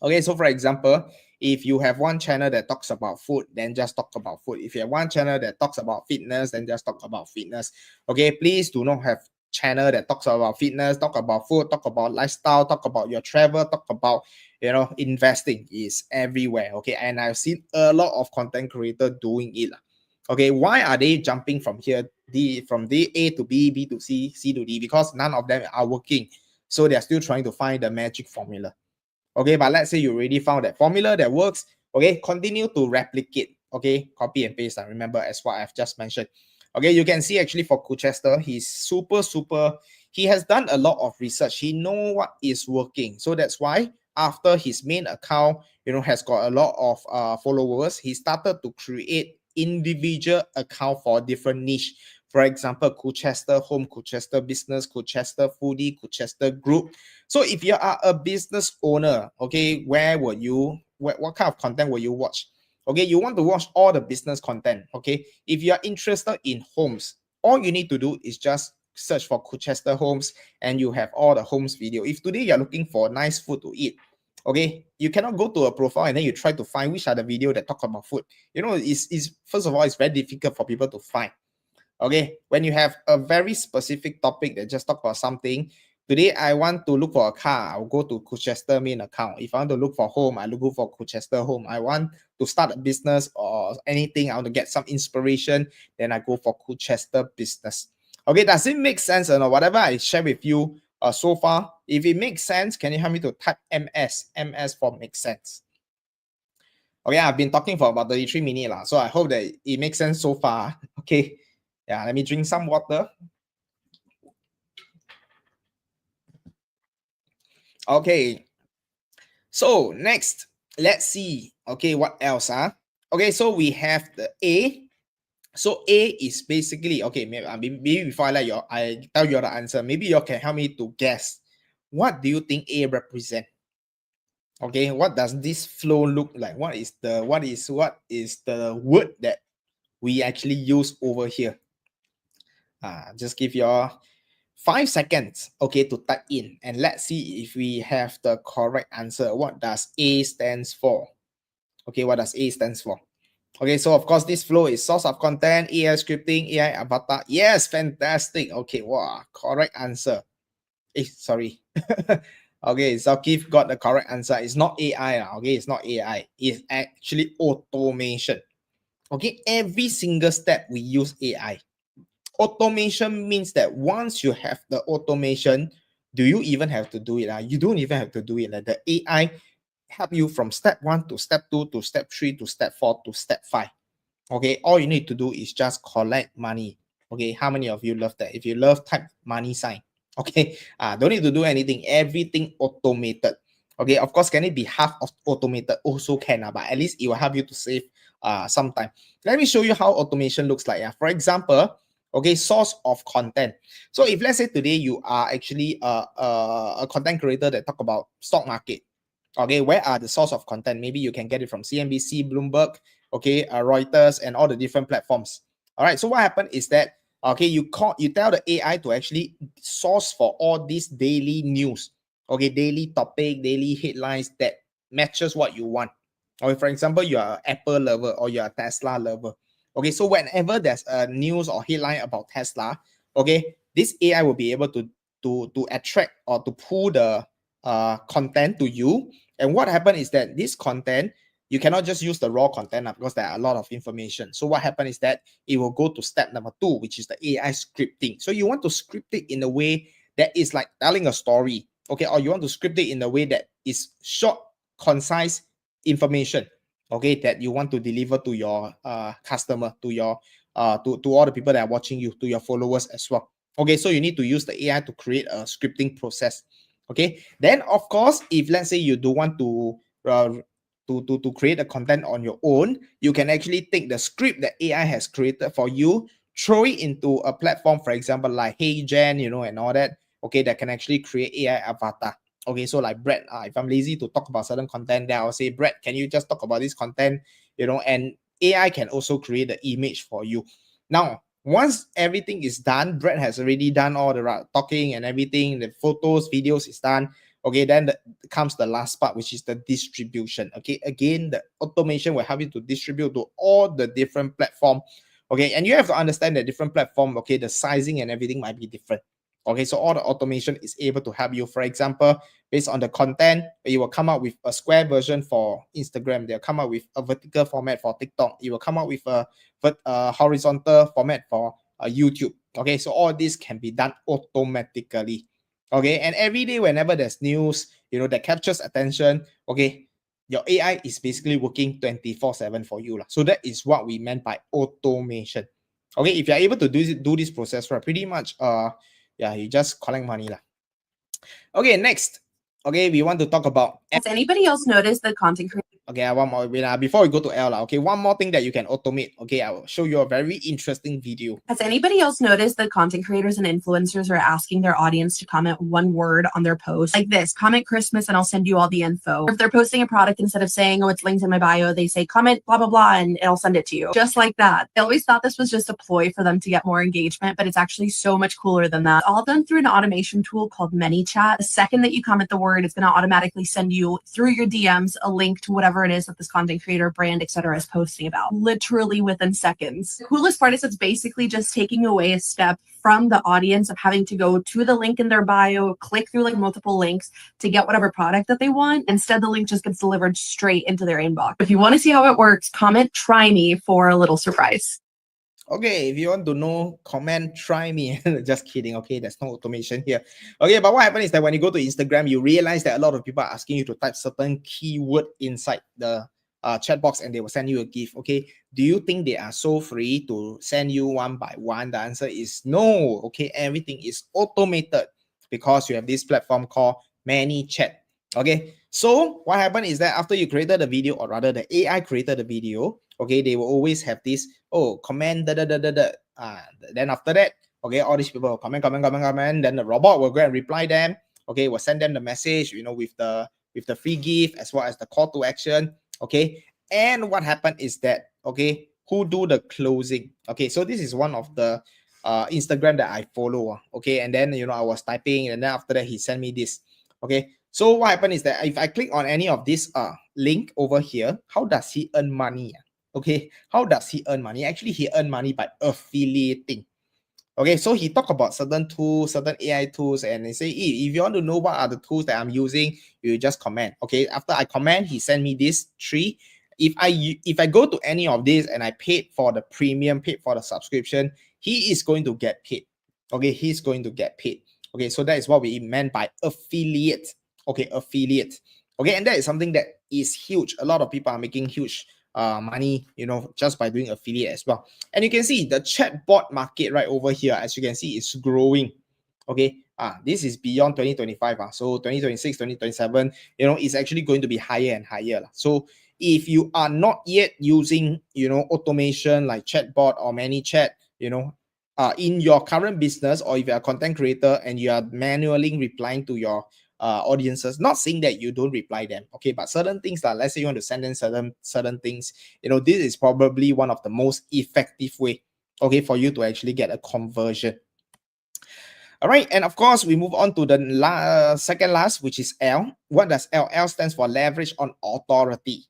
Okay, so for example, if you have one channel that talks about food, then just talk about food. If you have one channel that talks about fitness, then just talk about fitness. Okay, please do not have channel that talks about fitness, talk about food, talk about lifestyle, talk about your travel, talk about, you know, investing is everywhere. Okay, and I've seen a lot of content creators doing it. Okay, why are they jumping from here, from D A to B, B to C, C to D? Because none of them are working. So they're still trying to find the magic formula. Okay, but let's say you already found that formula that works. Okay, continue to replicate. Okay, copy and paste. Remember, as what I've just mentioned. Okay, you can see actually for Colchester, he's super, he has done a lot of research. He know what is working. So that's why after his main account, you know, has got a lot of followers, he started to create individual account for different niche. For example, Colchester Home, Colchester Business, Colchester Foodie, Colchester Group. So if you are a business owner, okay, where will you, what kind of content will you watch? Okay, you want to watch all the business content. Okay, if you are interested in homes, all you need to do is just search for Colchester Homes and you have all the homes video. If today you're looking for nice food to eat, okay, you cannot go to a profile and then you try to find which are the video that talk about food. You know, it's first of all, it's very difficult for people to find. Okay, when you have a very specific topic that just talk about something, today I want to look for a car, I'll go to Colchester main account. If I want to look for home, I look for Colchester Home. I want to start a business or anything, I want to get some inspiration, then I go for Colchester Business. Okay, does it make sense or not? Whatever I share with you so far, if it makes sense, can you help me to type MS for make sense? Okay, I've been talking for about 33 minutes, so I hope that it makes sense so far. Okay. Yeah, let me drink some water. Okay. So next, let's see. Okay, what else? Okay, so we have the A. So A is basically, okay, maybe before I tell you the answer, maybe you can help me to guess. What do you think A represent? Okay, what does this flow look like? What is the word that we actually use over here? Just give your 5 seconds, okay, to type in, and let's see if we have the correct answer. What does A stands for? Okay, what does A stands for? Okay, so of course this flow is source of content, AI scripting, AI avatar. Yes, fantastic. Okay, wow, correct answer. Sorry. Okay, Zakif got the correct answer. It's not AI. Okay, it's not AI. It's actually automation. Okay, every single step we use AI. Automation means that once you have the automation, do you even have to do it? You don't even have to do it. The AI help you from step 1 to step 2 to step 3 to step 4 to step 5. Okay, all you need to do is just collect money. Okay, how many of you love that? If you love, type money sign. Okay, don't need to do anything, everything automated. Okay, of course, can it be half of automated? Also can, but at least it will help you to save some time. Let me show you how automation looks like. For example, okay, source of content. So if let's say today you are actually a content creator that talk about stock market, okay, where are the source of content? Maybe you can get it from CNBC, Bloomberg, okay, Reuters, and all the different platforms. All right, so what happened is that, okay, you tell the AI to actually source for all these daily news, okay, daily topic, daily headlines that matches what you want. Okay, for example, you are an Apple lover or you're a Tesla lover. Okay, so whenever there's a news or headline about Tesla, okay, this AI will be able to attract or to pull the content to you. And what happened is that this content, you cannot just use the raw content because there are a lot of information. So what happened is that it will go to step number 2, which is the AI scripting. So you want to script it in a way that is like telling a story, okay, or you want to script it in a way that is short, concise information, okay, that you want to deliver to your customer, to your to all the people that are watching you, to your followers as well. Okay, so you need to use the AI to create a scripting process. Okay, then of course, if let's say you do want to create a content on your own, you can actually take the script that AI has created for you, throw it into a platform, for example, like HeyGen, and all that, okay, that can actually create AI avatar. Okay, so like Brett, if I'm lazy to talk about certain content, then I'll say, Brett, can you just talk about this content, and AI can also create the image for you. Now, once everything is done, Brett has already done all the talking and everything, the photos, videos is done. Okay, then comes the last part, which is the distribution. Okay, again, the automation will help you to distribute to all the different platform. Okay, and you have to understand that different platform, okay, the sizing and everything might be different. Okay, so all the automation is able to help you. For example, based on the content, you will come up with a square version for Instagram. They'll come up with a vertical format for TikTok. You will come up with a horizontal format for YouTube. Okay, so all this can be done automatically. Okay, and every day whenever there's news, that captures attention, okay, your AI is basically working 24/7 for you. So that is what we meant by automation. Okay, if you're able to do this process, right, pretty much you just collect money. Okay, next. Okay, we want to talk about. Has anybody else noticed the content creator? Okay, one more. Before we go to L, okay, one more thing that you can automate. Okay, I will show you a very interesting video. Has anybody else noticed that content creators and influencers are asking their audience to comment one word on their post? Like this, comment Christmas and I'll send you all the info. Or if they're posting a product, instead of saying, oh, it's linked in my bio, they say comment blah, blah, blah, and I'll send it to you. Just like that. I always thought this was just a ploy for them to get more engagement, but it's actually so much cooler than that. All done through an automation tool called ManyChat. The second that you comment the word, it's going to automatically send you through your DMs a link to whatever it is that this content creator, brand, etc. is posting about, literally within seconds. The coolest part is it's basically just taking away a step from the audience of having to go to the link in their bio, click through like multiple links to get whatever product that they want. Instead, the link just gets delivered straight into their inbox. If you want to see how it works, comment try me for a little surprise. Okay, if you want to know, comment try me. Just kidding. Okay, there's no automation here. Okay, but what happens is that when you go to Instagram, you realize that a lot of people are asking you to type certain keyword inside the chat box and they will send you a gift. Okay, do you think they are so free to send you one by one? The answer is no. Okay, everything is automated because you have this platform called ManyChat. Okay, so what happened is that after you created the video, or rather the AI created the video, okay, they will always have this, comment, then after that, okay, all these people will comment, then the robot will go and reply them, okay, will send them the message, with the free gift as well as the call to action, okay. And what happened is that, okay, who do the closing? Okay, so this is one of the Instagram that I follow, okay, and then I was typing, and then after that he sent me this, okay. So what happened is that if I click on any of this link over here, how does he earn money? Okay, how does he earn money? Actually, he earn money by affiliating. Okay, so he talked about certain tools, certain AI tools, and they say, if you want to know what are the tools that I'm using, you just comment. Okay, after I comment, he sent me this 3. If I go to any of this and I paid for the premium, paid for the subscription, he is going to get paid. Okay, he's going to get paid. Okay, so that is what we meant by affiliate. Okay, affiliate. Okay, and that is something that is huge. A lot of people are making huge money, just by doing affiliate as well. And you can see the chatbot market right over here, as you can see, is growing. Okay, this is beyond 2025. So 2026, 2027, is actually going to be higher and higher. So if you are not yet using, automation like chatbot or ManyChat, in your current business, or if you're a content creator and you are manually replying to your audiences, not saying that you don't reply them, okay, but certain things that, let's say you want to send in certain things, this is probably one of the most effective way, okay, for you to actually get a conversion. All right, and of course, we move on to the second last, which is L. What does L? L stands for leverage on authority.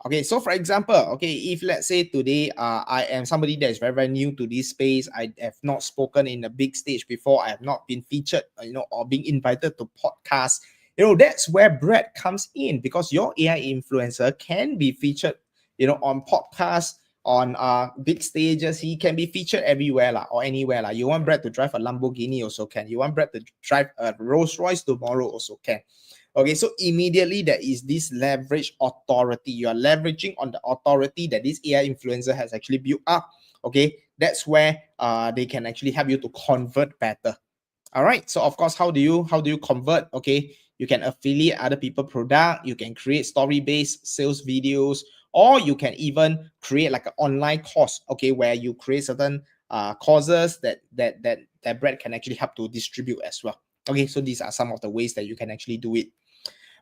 Okay, so for example, okay, if let's say today I am somebody that is very, very new to this space, I have not spoken in a big stage before, I have not been featured, or being invited to podcasts, that's where Brett comes in, because your AI influencer can be featured, on podcasts, on big stages. He can be featured everywhere or anywhere. You want Brett to drive a Lamborghini, also can. You want Brett to drive a Rolls Royce tomorrow, also can. Okay, so immediately there is this leverage authority. You are leveraging on the authority that this AI influencer has actually built up. Okay, that's where they can actually help you to convert better. All right, so of course, how do you convert? Okay, you can affiliate other people product, you can create story-based sales videos, or you can even create like an online course, okay, where you create certain courses that Brett can actually help to distribute as well. Okay, so these are some of the ways that you can actually do it.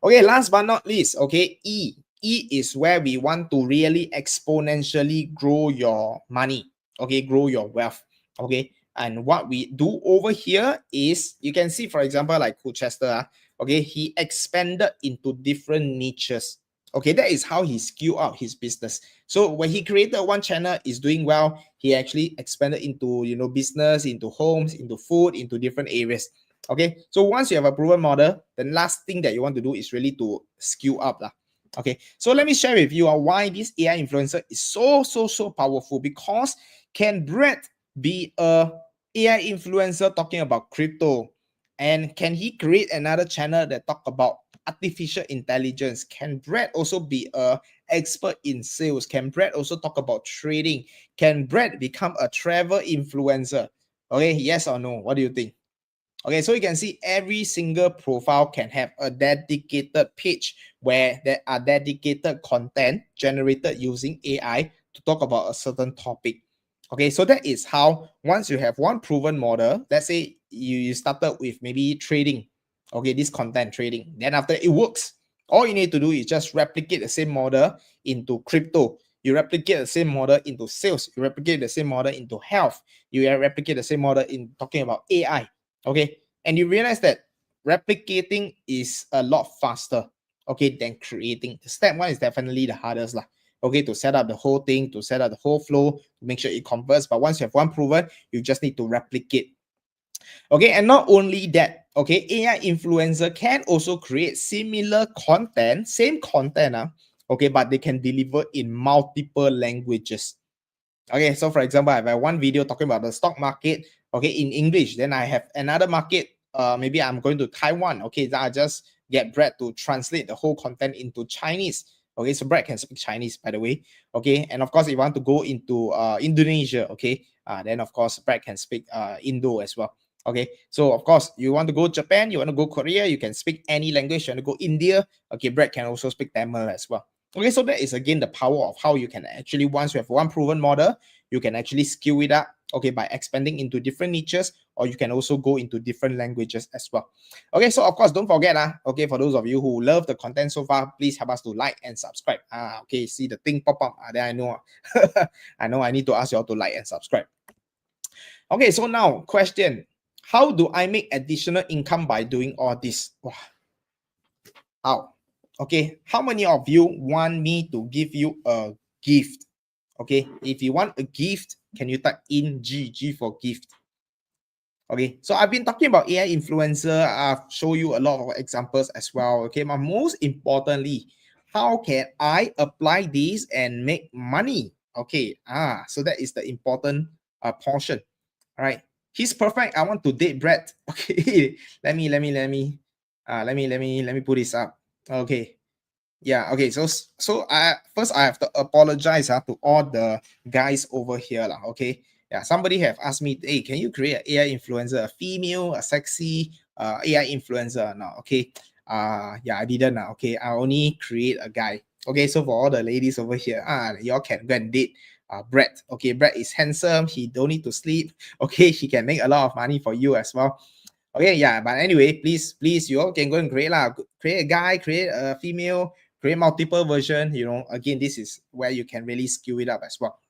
Okay, last but not least, okay, E is where we want to really exponentially grow your money, okay, grow your wealth. Okay, and what we do over here is, you can see, for example, like Chester, okay, he expanded into different niches. Okay, that is how he scaled out his business. So when he created one channel, is doing well, he actually expanded into, business, into homes, into food, into different areas. Okay, so once you have a proven model, the last thing that you want to do is really to scale up. Okay, so let me share with you why this AI influencer is so powerful. Because can Brett be a AI influencer talking about crypto? And can he create another channel that talk about artificial intelligence? Can Brett also be a expert in sales? Can Brett also talk about trading? Can Brett become a travel influencer? Okay, yes or no? What do you think? Okay, so you can see every single profile can have a dedicated page where there are dedicated content generated using AI to talk about a certain topic. Okay, so that is how, once you have one proven model, let's say you started with maybe trading, okay, this content trading, then after it works, all you need to do is just replicate the same model into crypto. You replicate the same model into sales. You replicate the same model into health. You replicate the same model in talking about AI. Okay, and you realize that replicating is a lot faster, okay, than creating. Step one is definitely the hardest okay, to set up the whole thing, to set up the whole flow, to make sure it converts. But once you have one proven, you just need to replicate. Okay, and not only that, okay, AI influencer can also create similar content, same content, okay, but they can deliver in multiple languages. Okay, so for example, I have one video talking about the stock market, okay, in English. Then I have another market, maybe I'm going to Taiwan. Okay, then I just get Brett to translate the whole content into Chinese. Okay, so Brett can speak Chinese, by the way. Okay, and of course, if you want to go into Indonesia, okay, then of course, Brett can speak Indo as well. Okay, so of course, you want to go Japan, you want to go Korea, you can speak any language. You want to go India, okay, Brett can also speak Tamil as well. Okay, so that is again the power of how you can actually, once you have one proven model, you can actually scale it up, okay, by expanding into different niches, or you can also go into different languages as well. Okay, so of course, don't forget, okay, for those of you who love the content so far, please help us to like and subscribe. Okay, see the thing pop up, then I know, I know I need to ask you all to like and subscribe. Okay, so now question, how do I make additional income by doing all this? Wow. How? Okay, how many of you want me to give you a gift? Okay, if you want a gift, can you type in G for gift? Okay, so I've been talking about AI influencer. I've shown you a lot of examples as well. Okay, but most importantly, how can I apply this and make money? Okay, so that is the important portion. All right, he's perfect. I want to date Brett. Okay, let me put this up. Okay, Yeah, okay. So I first I have to apologize to all the guys over here. Okay. Yeah, somebody have asked me, hey, can you create an AI influencer, a female, a sexy AI influencer? No, okay. Yeah, I didn't. Okay, I only create a guy. Okay, so for all the ladies over here, y'all can go and date Brett. Okay, Brett is handsome, he don't need to sleep. Okay, he can make a lot of money for you as well. Okay, yeah, but anyway, please, you all can go and create create a guy, create a female, create multiple version. Again, this is where you can really skill it up as well.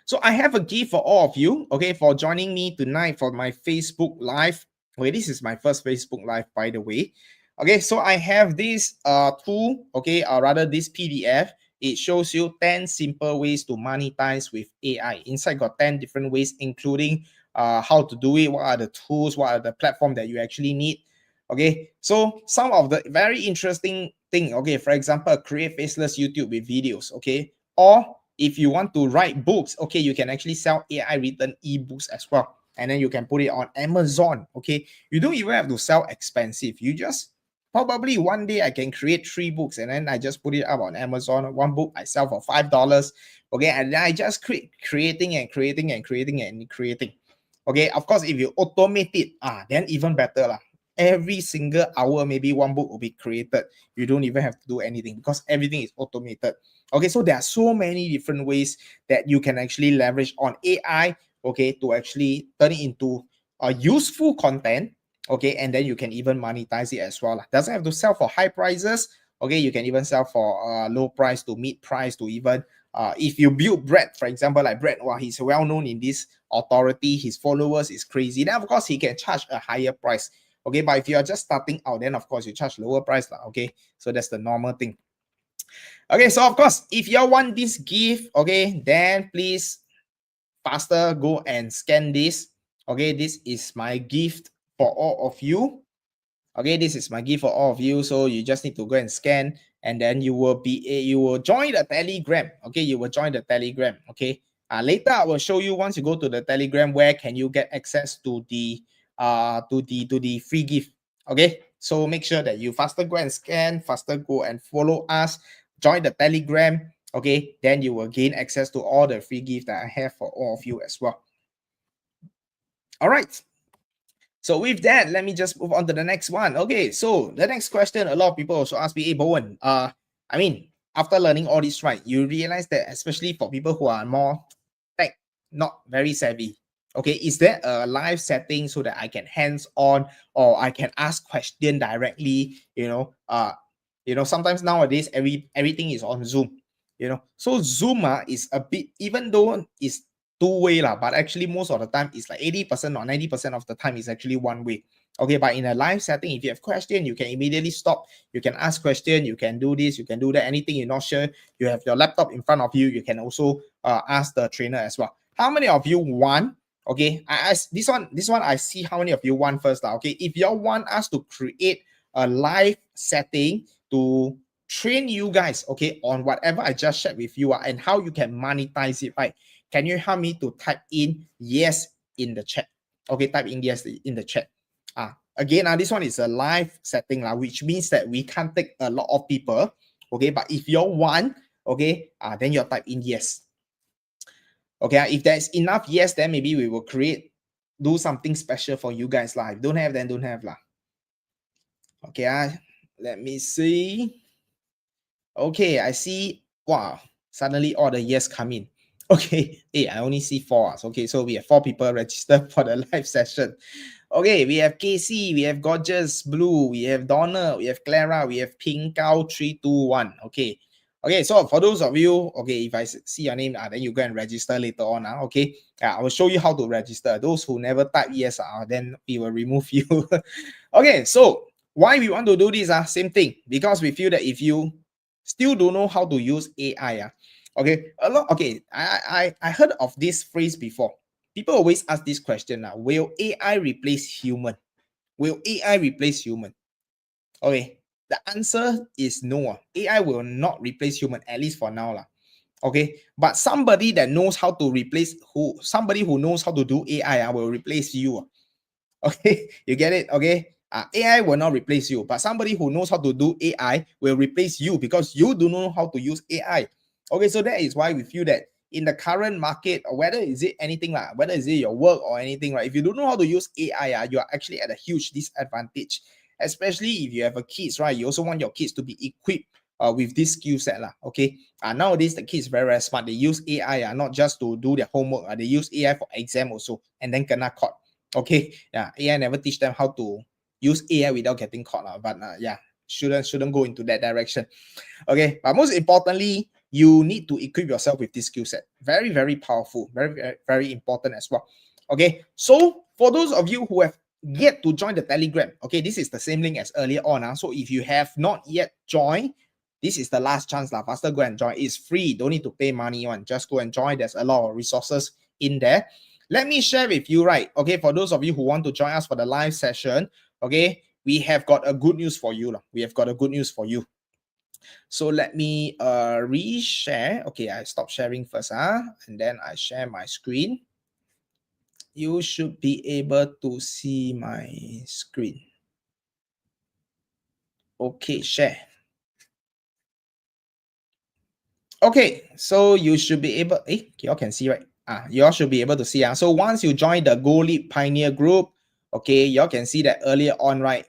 So I have a gift for all of you, okay, for joining me tonight for my Facebook Live. Okay, this is my first Facebook Live, by the way. Okay, so I have this tool, okay, or rather this PDF. It shows you 10 simple ways to monetize with AI. Inside got 10 different ways, including how to do it, what are the tools, what are the platform that you actually need. Okay, so some of the very interesting thing, okay, for example, create faceless YouTube with videos, okay, or if you want to write books, okay, you can actually sell AI written ebooks as well. And then you can put it on Amazon, okay? You don't even have to sell expensive. You just probably one day I can create 3 books and then I just put it up on Amazon. One book I sell for $5, okay? And then I just creating and creating and creating and creating. Okay, of course, if you automate it, then even better lah. Every single hour, maybe one book will be created. You don't even have to do anything because everything is automated. Okay, so there are so many different ways that you can actually leverage on AI, okay, to actually turn it into a useful content, okay, and then you can even monetize it as well. Doesn't have to sell for high prices, okay, you can even sell for low price to mid price to even if you build Brett, for example, like Brett, he's well known in this authority, his followers is crazy, then of course he can charge a higher price. Okay, but if you are just starting out, then of course you charge lower price. Okay, so that's the normal thing. Okay, so of course, if you want this gift, okay, then please faster go and scan this. Okay, this is my gift for all of you. Okay, this is my gift for all of you. So you just need to go and scan, and then you will join the Telegram. Okay, you will join the Telegram. Okay. Later I will show you, once you go to the Telegram, where can you get access to the free gift. Okay, so make sure that you faster go and scan, faster go and follow us, join the Telegram. Okay, then you will gain access to all the free gift that I have for all of you as well. All right. So with that, let me just move on to the next one. Okay, so the next question, a lot of people also ask me, hey, Bowen, I mean, after learning all this, right, you realize that especially for people who are more tech, not very savvy, okay, is there a live setting so that I can hands-on or I can ask question directly, sometimes nowadays everything is on Zoom, so Zoom is a bit, even though it's two-way lah, but actually most of the time it's like 80% or 90% of the time is actually one way. Okay, but in a live setting, if you have question, you can immediately stop, you can ask question, you can do this, you can do that, anything you're not sure, you have your laptop in front of you, you can also ask the trainer as well. How many of you want? Okay, this one I see how many of you want first. Okay, if you want us to create a live setting to train you guys, okay, on whatever I just shared with you and how you can monetize it, right? Can you help me to type in yes in the chat? Okay, type in yes in the chat. Again, this one is a live setting, which means that we can't take a lot of people. Okay, but if you want, okay, then you type in yes. Okay, if there's enough yes, then maybe we will do something special for you guys. If don't have, then don't have. Okay, let me see. Okay, I see. Wow, suddenly all the yes come in. Okay, hey, I only see 4. Okay, so we have 4 people registered for the live session. Okay, we have Casey, we have Gorgeous Blue, we have Donna, we have Clara, we have Pink Cow 321. Okay. Okay, so for those of you, okay, if I see your name, then you go and register later on. Okay, I will show you how to register. Those who never type yes, then we will remove you. Okay, so why we want to do this? Same thing, because we feel that if you still don't know how to use AI, okay, I heard of this phrase before. People always ask this question, will AI replace human? Will AI replace human? Okay, the answer is no. AI will not replace human, at least for now. Okay, but somebody that knows how to somebody who knows how to do AI will replace you. Okay, you get it? Okay, AI will not replace you, but somebody who knows how to do AI will replace you because you do not know how to use AI. Okay, so that is why we feel that in the current market, or whether is it anything like, whether is it your work or anything, right? If you don't know how to use AI, you are actually at a huge disadvantage, especially if you have a kids, right? You also want your kids to be equipped with this skill set, okay? Nowadays, the kids very, very smart. They use AI not just to do their homework, they use AI for exam also, and then kena caught. Okay, yeah, AI never teach them how to use AI without getting caught, but yeah, shouldn't go into that direction. Okay, but most importantly, you need to equip yourself with this skill set. Very, very powerful, very, very, very important as well. Okay, so for those of you who have yet to join the Telegram, okay, this is the same link as earlier on. So if you have not yet joined, this is the last chance. Faster go and join. It's free. Don't need to pay money on. Just go and join. There's a lot of resources in there. Let me share with you, right? Okay, for those of you who want to join us for the live session, okay, we have got a good news for you. We have got a good news for you. So let me reshare. Okay, I stop sharing first, and then I share my screen. You should be able to see my screen. Okay, share. Okay, so you should be able, you all can see, right? You all should be able to see. So once you join the Go Lead Pioneer group, okay, you all can see that earlier on, right?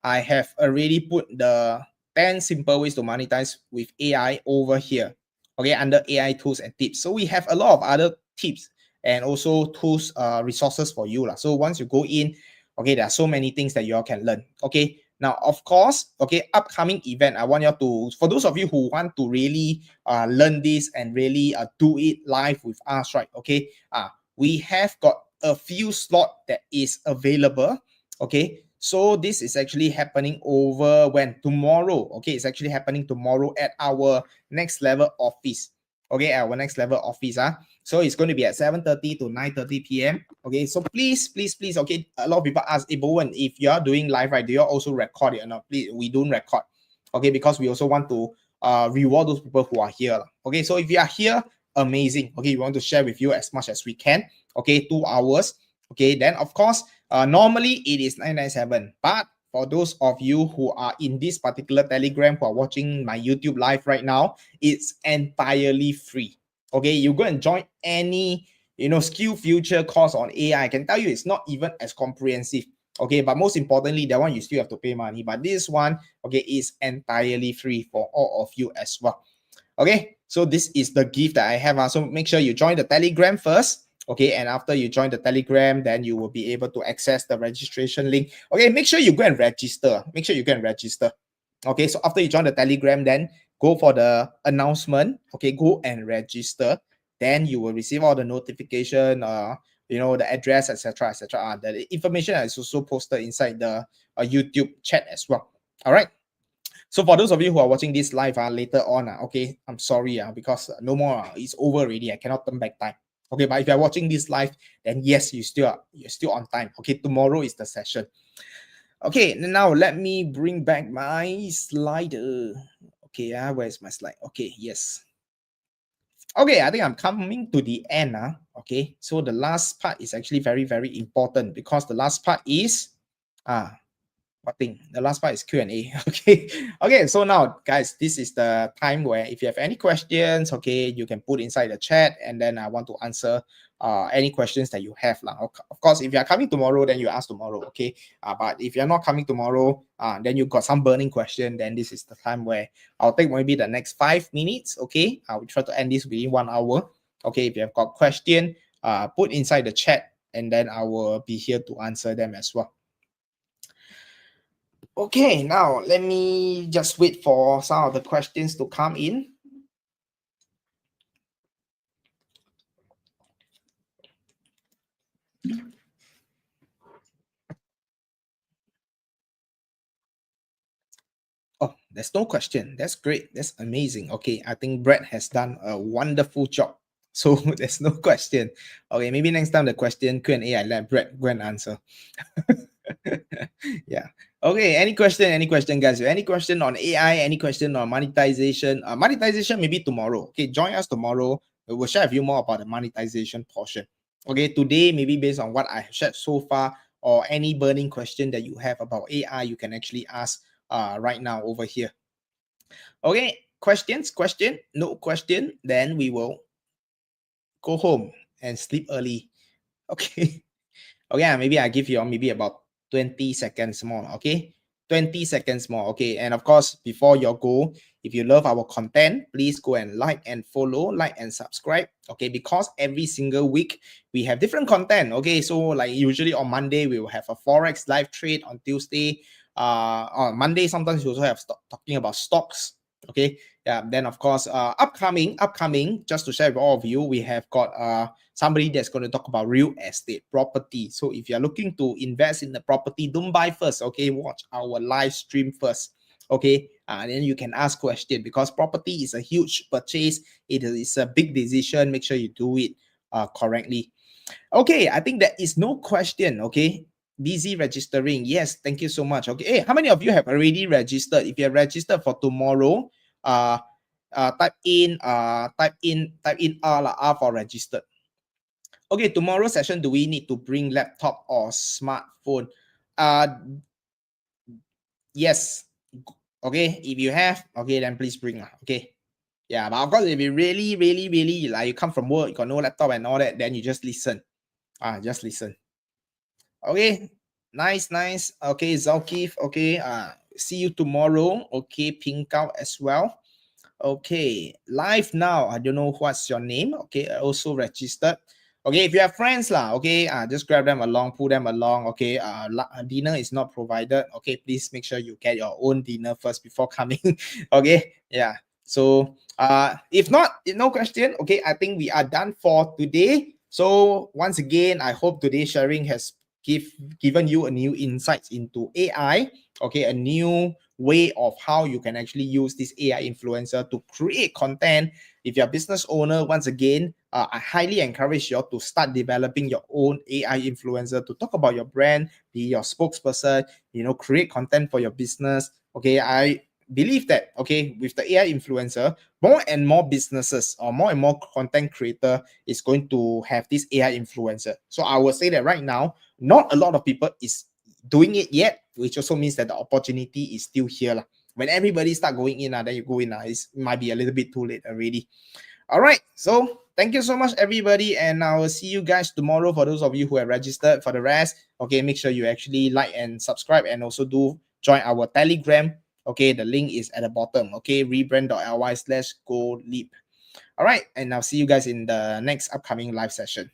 I have already put the 10 simple ways to monetize with AI over here, okay, under AI tools and tips. So we have a lot of other tips and also tools, resources for you. So once you go in, okay, there are so many things that you all can learn. Okay, now, of course, okay, upcoming event, I want you to, for those of you who want to really learn this and really do it live with us, right? Okay, we have got a few slots that is available. Okay, so this is actually happening over when? Tomorrow. Okay, it's actually happening tomorrow at our next level office. Okay, our next level office. So it's going to be at 7:30 to 9:30 p.m. Okay, so please, okay, a lot of people ask, Borwen, if you are doing live, right, do you also record it or not? Please, we don't record. Okay, because we also want to reward those people who are here. Okay, so if you are here, amazing. Okay, we want to share with you as much as we can. Okay, 2 hours. Okay, then of course, normally it is 997, but for those of you who are in this particular Telegram who are watching my YouTube live right now, it's entirely free. Okay, you go and join any skill future course on AI. I can tell you it's not even as comprehensive. Okay, but most importantly, that one you still have to pay money. But this one, okay, is entirely free for all of you as well. Okay, so this is the gift that I have. So make sure you join the Telegram first. Okay, and after you join the Telegram, then you will be able to access the registration link. Okay, make sure you go and register. Make sure you go and register. Okay, so after you join the Telegram, then go for the announcement. Okay, go and register. Then you will receive all the notification, the address, etc., etc. The information is also posted inside the YouTube chat as well. All right. So for those of you who are watching this live later on, okay, I'm sorry because no more, it's over already. I cannot turn back time. Okay, but if you're watching this live, then yes, you're still on time. Okay, tomorrow is the session. Okay, now let me bring back my slider. Okay, where's my slide? Okay, yes. Okay, I think I'm coming to the end. Okay, so the last part is actually very, very important because the last part is the last part is Q&A. Okay, so now guys, this is the time where if you have any questions, okay, you can put inside the chat and then I want to answer any questions that you have. Of course, if you are coming tomorrow, then you ask tomorrow, okay? But if you're not coming tomorrow, then you got some burning question, then this is the time where I'll take maybe the next 5 minutes, okay? I will try to end this within 1 hour. Okay, if you have got question, put inside the chat and then I will be here to answer them as well. Okay, now let me just wait for some of the questions to come in. Oh, there's no question. That's great. That's amazing. Okay, I think Brett has done a wonderful job. So there's no question. Okay, maybe next time the question Q&A, I let Brett go and answer. Yeah. Okay, any question, guys? Any question on AI? Any question on monetization? Monetization maybe tomorrow. Okay, join us tomorrow. We'll share with you more about the monetization portion. Okay, today maybe based on what I have shared so far, or any burning question that you have about AI, you can actually ask right now over here. Okay, question, no question, then we will go home and sleep early. Okay. Okay, maybe I give you maybe about 20 seconds more. Okay, 20 seconds more. Okay, and of course, before you go, if you love our content, please go and like and follow, like and subscribe. Okay, because every single week we have different content. Okay, so like usually on Monday we will have a forex live trade. On Tuesday, on Monday sometimes we also have talking about stocks. Okay, yeah. Then of course, upcoming, just to share with all of you, we have got somebody that's going to talk about real estate property. So if you're looking to invest in the property, don't buy first. Okay, watch our live stream first. Okay, and then you can ask questions, because property is a huge purchase. It is a big decision. Make sure you do it correctly. Okay, I think there is no question. Okay, busy registering. Yes, thank you so much. Okay, hey, how many of you have already registered? If you have registered for tomorrow, type in R for registered. Okay, tomorrow session, do we need to bring laptop or smartphone? Yes. Okay, if you have, okay, then please bring. Okay. Yeah, but of course, if you really like you come from work, you got no laptop and all that, then you just listen. Just listen. Okay, nice. Okay, Zalkif. Okay, see you tomorrow. Okay, pink out as well. Okay, live now. I don't know what's your name. Okay, I also registered. Okay, if you have friends lah, okay, just grab them along, pull them along. Okay, dinner is not provided. Okay, please make sure you get your own dinner first before coming. Okay, yeah. So if not, no question. Okay, I think we are done for today. So once again, I hope today's sharing has given you a new insights into AI. Okay, a new way of how you can actually use this AI influencer to create content. If you're a business owner, once again, I highly encourage you to start developing your own AI influencer to talk about your brand, be your spokesperson, create content for your business. Okay, I believe that, okay, with the AI influencer, more and more businesses or more and more content creator is going to have this AI influencer. So I would say that right now, not a lot of people is doing it yet, which also means that the opportunity is still here. When everybody start going in, then you go in. It might be a little bit too late already. All right. So thank you so much, everybody. And I will see you guys tomorrow. For those of you who have registered, for the rest, okay, make sure you actually like and subscribe, and also do join our Telegram. Okay, the link is at the bottom. Okay, rebrand.ly/go leap. All right. And I'll see you guys in the next upcoming live session.